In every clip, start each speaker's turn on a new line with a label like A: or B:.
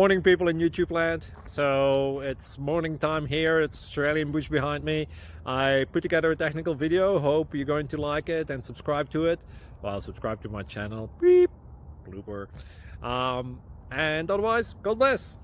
A: Morning people in YouTube land. So it's morning time here. It's Australian bush behind me. I put together a technical video. Hope you're going to like it and subscribe to it. Well, subscribe to my channel. Beep. Blooper. And otherwise, God bless.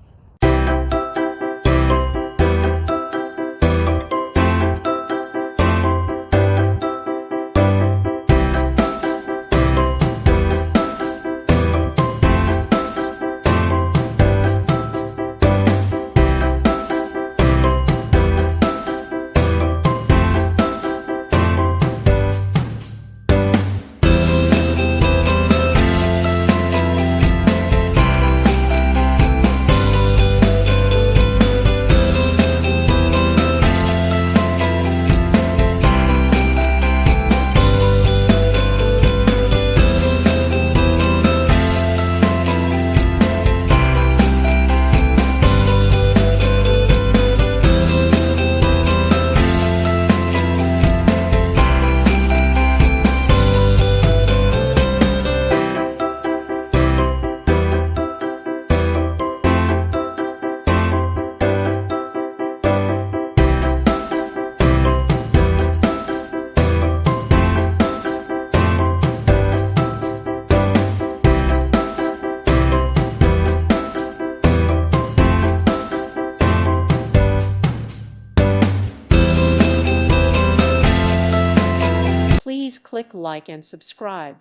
B: Please click like and subscribe.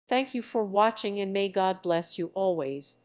B: Thank you for watching and may God bless you always.